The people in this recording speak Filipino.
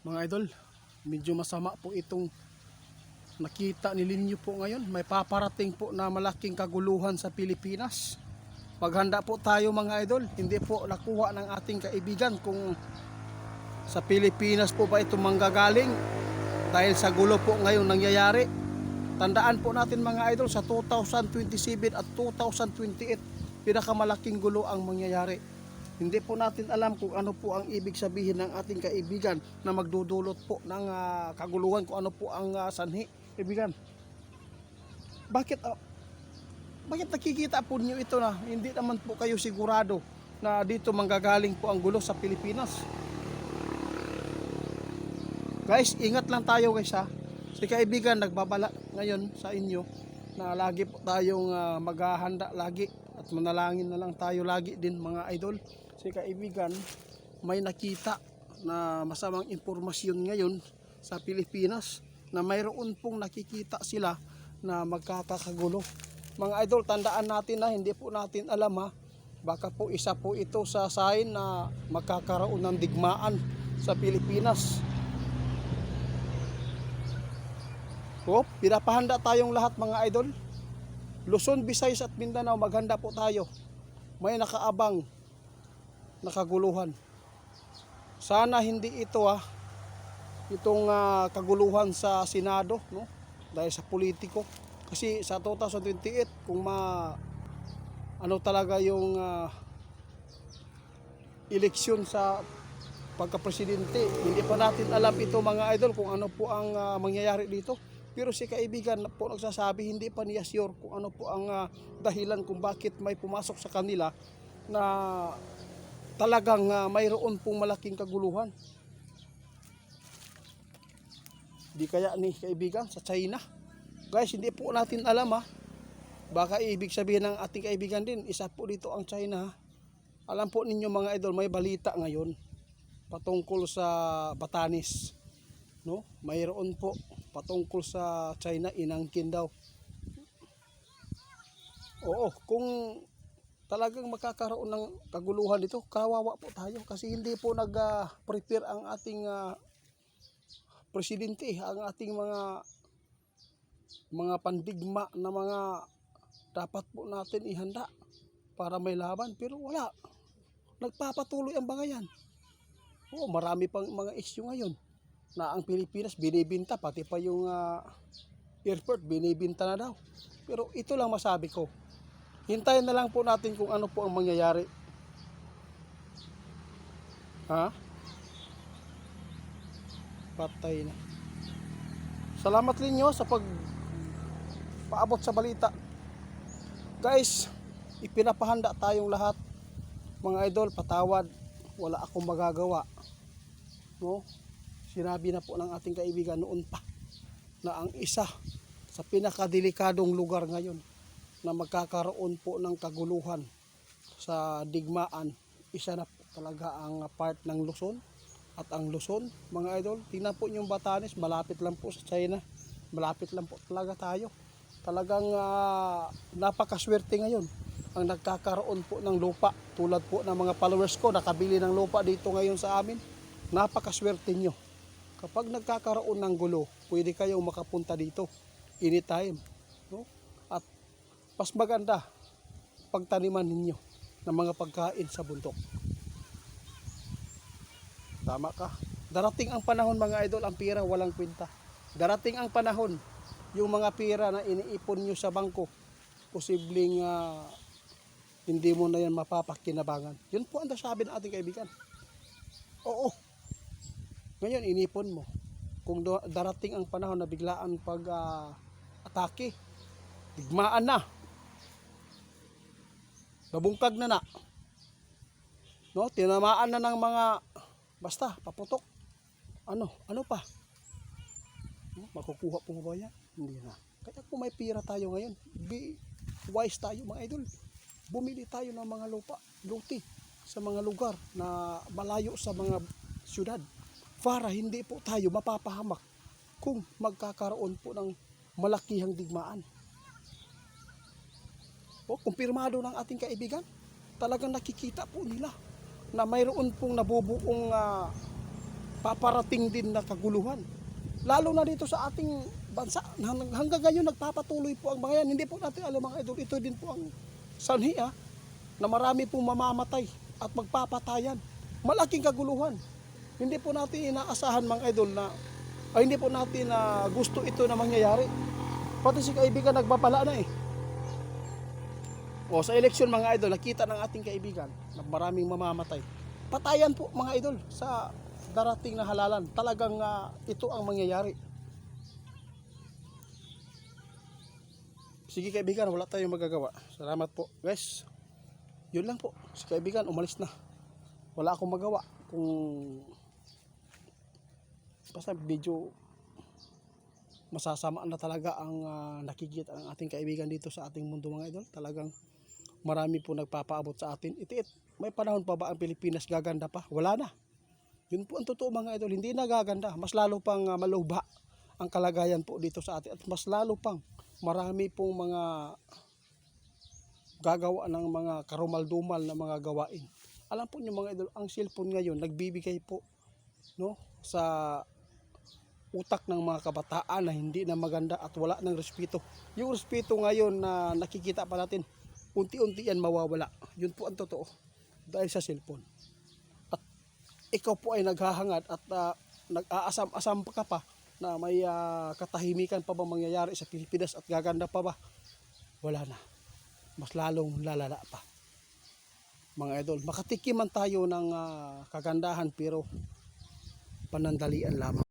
Mga idol, medyo masama po itong nakita nilinyo po ngayon. May paparating po na malaking kaguluhan sa Pilipinas. Maghanda po tayo mga idol. Hindi po nakuha ng ating kaibigan kung sa Pilipinas po ba ito manggagaling dahil sa gulo po ngayon nangyayari. Tandaan po natin mga idol, sa 2027 at 2028 pinakamalaking gulo ang mangyayari. Hindi po natin alam kung ano po ang ibig sabihin ng ating kaibigan na magdudulot po ng kaguluhan, kung ano po ang sanhi. Kaibigan, bakit nakikita po niyo ito na hindi naman po kayo sigurado na dito manggagaling po ang gulo sa Pilipinas? Guys, ingat lang tayo guys ha. Si kaibigan nagbabala ngayon sa inyo na lagi po tayong maghahanda lagi at manalangin na lang tayo lagi din mga idol. Si kaibigan may nakita na masamang impormasyon ngayon sa Pilipinas na mayroon pong nakikita sila na magkakagulo. Mga idol, tandaan natin na hindi po natin alam ha. Baka po isa po ito sa sign na magkakaroon ng digmaan sa Pilipinas. Pinapahanda tayong lahat mga idol. Luzon, Visayas at Mindanao, maghanda po tayo. May nakaabang nakaguluhan. Sana hindi ito itong kaguluhan sa Senado, no? Dahil sa politiko. Kasi sa 2028 kung ano talaga yung eleksyon sa pagka-presidente, hindi pa natin alam ito mga idol kung ano po ang mangyayari dito. Pero si kaibigan po nagsasabi hindi pa niya sure kung ano po ang dahilan kung bakit may pumasok sa kanila na talagang mayroon pong malaking kaguluhan. Di kaya ni kaibigan sa China? Guys, hindi po natin alam ha. Baka ibig sabihin ng ating kaibigan din, isa po dito ang China ha. Alam po ninyo mga idol, may balita ngayon patungkol sa Batanes, no? Mayroon po patungkol sa China, inangkin daw. Oo, kung talagang makakaroon ng kaguluhan dito, kawawa po tayo kasi hindi po nag-prepare ang ating presidente, ang ating mga pandigma na mga dapat po natin ihanda para may laban, pero wala. Nagpapatuloy ang bangayan. Oo, marami pang mga issue ngayon na ang Pilipinas binibinta, pati pa yung airport binibinta na daw. Pero ito lang masabi ko, hintayin na lang po natin kung ano po ang mangyayari. Ha? Patay na. Salamat ninyo sa paabot sa balita. Guys, ipinapahanda tayong lahat. Mga idol, patawad. Wala akong magagawa. No? Sinabi na po ng ating kaibigan noon pa na ang isa sa pinakadelikadong lugar ngayon na magkakaroon po ng kaguluhan sa digmaan, isa na po talaga ang part ng Luzon. At ang Luzon, mga idol, tingnan po yung Batanes, malapit lang po sa China. Malapit lang po talaga tayo. Talagang napakaswerte ngayon ang nagkakaroon po ng lupa. Tulad po ng mga followers ko, nakabili ng lupa dito ngayon sa amin. Napakaswerte nyo. Kapag nagkakaroon ng gulo, pwede kayong makapunta dito anytime, no? At mas maganda pagtaniman ninyo ng mga pagkain sa bundok. Tama ka. Darating ang panahon mga idol, ang pera walang kwenta. Darating ang panahon, yung mga pera na iniipon nyo sa bangko, posibleng hindi mo na yan mapapakinabangan. Yun po ang sabi ng ating kaibigan. Oo. Ngayon, inipon mo. Kung darating ang panahon na biglaan pag-atake, digmaan na. Nabungkag na. No? Tinamaan na ng mga, basta, paputok. Ano pa? Makukuha po ba yan? Hindi na. Kaya kung may pira tayo ngayon, be wise tayo mga idol. Bumili tayo ng mga luti sa mga lugar na malayo sa mga syudad para hindi po tayo mapapahamak kung magkakaroon po ng malakihang digmaan. Kumpirmado ng ating kaibigan, talagang nakikita po nila na mayroon pong nabubuong paparating din na kaguluhan. Lalo na dito sa ating bansa. Hanggang ngayon nagpapatuloy po ang mga yan. Hindi po natin alam mga idol, ito din po ang sanhi na marami pong mamamatay at magpapatayan. Malaking kaguluhan. Hindi po natin inaasahan mga idol na hindi po natin na gusto ito na mangyayari. Pati si kaibigan nagbabala na O sa eleksyon mga idol, nakita ng ating kaibigan na maraming mamamatay. Patayan po mga idol sa darating na halalan. Talagang ito ang mangyayari. Sige kaibigan, wala tayong magagawa. Salamat po guys. Yun lang po. Si kaibigan umalis na. Wala akong magawa. Kung basta medyo masasama na talaga ang nakikita ng ating kaibigan dito sa ating mundo mga idol. Talagang marami po nagpapaabot sa atin. Itiit, may panahon pa ba ang Pilipinas gaganda pa? Wala na. Yun po ang totoo mga idol, hindi na gaganda. Mas lalo pang malubha ang kalagayan po dito sa atin. At mas lalo pang marami pong mga gagawa ng mga karumal-dumal na mga gawain. Alam po niyo mga idol, ang cellphone ngayon nagbibigay po sa utak ng mga kabataan na hindi na maganda at wala ng respeto. Yung respeto ngayon na nakikita pa natin, unti-unti yan mawawala. Yun po ang totoo dahil sa cellphone. At ikaw po ay naghahangad at nag-aasam-asam ka pa na may katahimikan pa ba mangyayari sa Pilipinas at gaganda pa ba? Wala na. Mas lalong lalala pa. Mga idol, makatikiman tayo ng kagandahan pero panandalian lamang.